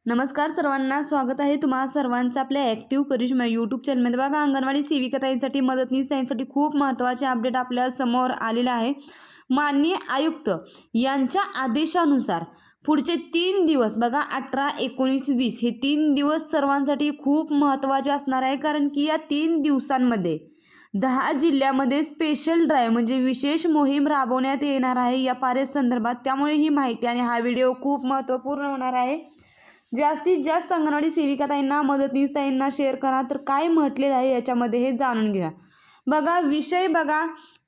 नमस्कार सर्वांना, स्वागत आहे तुम्हा सर्वांचं आपल्या ॲक्टिव्ह करिश्मा यूट्यूब चॅनलमध्ये। बघा, अंगणवाडी सेविकाताईंसाठी मदतनीस त्यांसाठी खूप महत्त्वाचे अपडेट आपल्या समोर आलेलं आहे। माननीय आयुक्त यांच्या आदेशानुसार पुढचे 3 दिवस बघा 18, 19, 20 हे 3 दिवस सर्वांसाठी खूप महत्त्वाचे असणार आहे। कारण की या 3 दिवसांमध्ये 10 जिल्ह्यामध्ये स्पेशल ड्राईव्ह म्हणजे विशेष मोहीम राबवण्यात येणार आहे या फारेस्ट संदर्भात। त्यामुळे ही माहिती आणि हा व्हिडिओ खूप महत्त्वपूर्ण होणार आहे। जास्तीत जास्त अंगणवाडी सेविकाताईंना मदतनीस ताईंना शेअर करा। तर काय म्हटलेलं आहे याच्यामध्ये हे जाणून घ्या। बघा, विषय बघा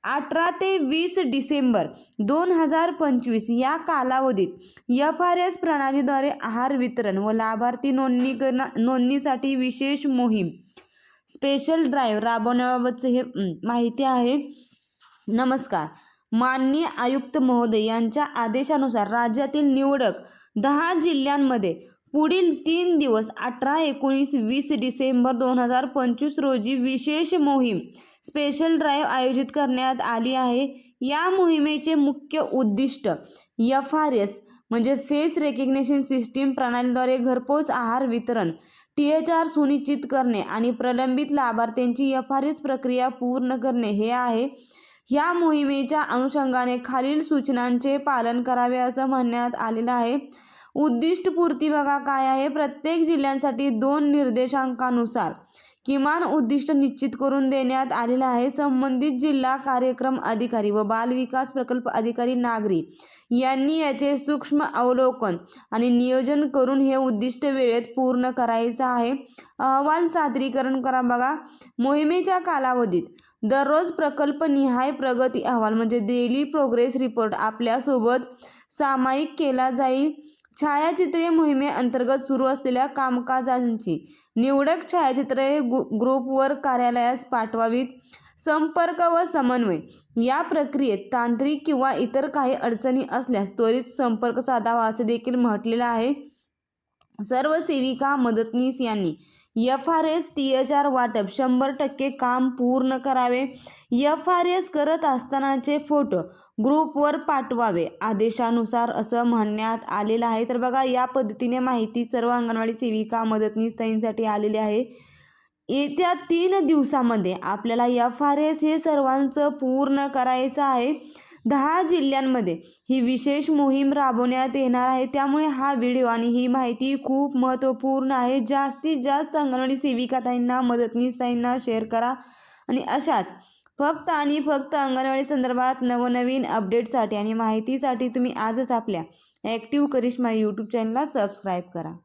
18 ते 20 डिसेंबर 2025 या कालावधीत FRS प्रणालीद्वारे आहार वितरण व लाभार्थी नोंदणीसाठी विशेष मोहीम स्पेशल ड्राईव्ह राबवण्याबाबतचे हे माहिती आहे। नमस्कार, माननीय आयुक्त महोदय यांच्या आदेशानुसार राज्यातील निवडक 10 जिल्ह्यांमध्ये पुढील 3 दिवस 18, 19, 20 डिसेंबर 2025 रोजी विशेष मोहीम स्पेशल ड्राईव्ह आयोजित करण्यात आली आहे। या मोहिमेचे मुख्य उद्दिष्ट FRS म्हणजे फेस रेकग्निशन सिस्टीम प्रणालीद्वारे घरपोच आहार वितरण THR सुनिश्चित करणे आणि प्रलंबित लाभार्थ्यांची FRS प्रक्रिया पूर्ण करणे हे आहे। या मोहिमेच्या अनुषंगाने खालील सूचनांचे पालन करावे असं म्हणण्यात आलेलं आहे। उद्दिष्टपूर्ती बघा काय आहे। प्रत्येक जिल्ह्यांसाठी 2 निर्देशांकानुसार किमान उद्दिष्ट निश्चित करून देण्यात आलेलं आहे। संबंधित जिल्हा कार्यक्रम अधिकारी व बाल विकास प्रकल्प अधिकारी नागरी यांनी याचे सूक्ष्म अवलोकन आणि नियोजन करून हे उद्दिष्ट वेळेत पूर्ण करायचं आहे। अहवाल सादरीकरण करा। बघा, मोहिमेच्या कालावधीत दररोज प्रकल्पनिहाय प्रगती अहवाल म्हणजे डेली प्रोग्रेस रिपोर्ट आपल्यासोबत सामायिक केला जाईल। छायाचित्रे मोहिमेअंतर्गत सुरू असलेल्या कामकाजांची निवडक छायाचित्रे ग्रुपवर कार्यालयास पाठवावीत। संपर्क व समन्वय या प्रक्रियेत तांत्रिक किंवा इतर काही अडचणी असल्यास त्वरित संपर्क साधावा असे देखील म्हटलेलं आहे। सर्व सेविका मदतनीस यांनी FRS THR वाटप 100% काम पूर्ण करावे। FRS करत असतानाचे फोटो ग्रुपवर पाठवावे आदेशानुसार असं म्हणण्यात आलेलं आहे। तर बघा, या पद्धतीने माहिती सर्व अंगणवाडी सेविका मदतनीस ताईंसाठी आलेली आहे। येत्या 3 दिवसामध्ये आपल्याला FRS हे सर्वांचं पूर्ण करायचं आहे। 10 जिल्ह्यांमध्ये ही विशेष मोहीम राबवण्यात येणार आहे। त्यामुळे हा व्हिडिओ आणि ही माहिती खूप महत्त्वपूर्ण आहे। जास्तीत जास्त अंगणवाडी सेविकाताईंना मदतनीस ताईंना शेअर करा आणि अशाच फक्त आणि फक्त अंगणवाडी संदर्भात नवनवीन अपडेटसाठी आणि माहितीसाठी तुम्ही आजच आपल्या ॲक्टिव्ह करिश्मा यूट्यूब चॅनलला सबस्क्राईब करा।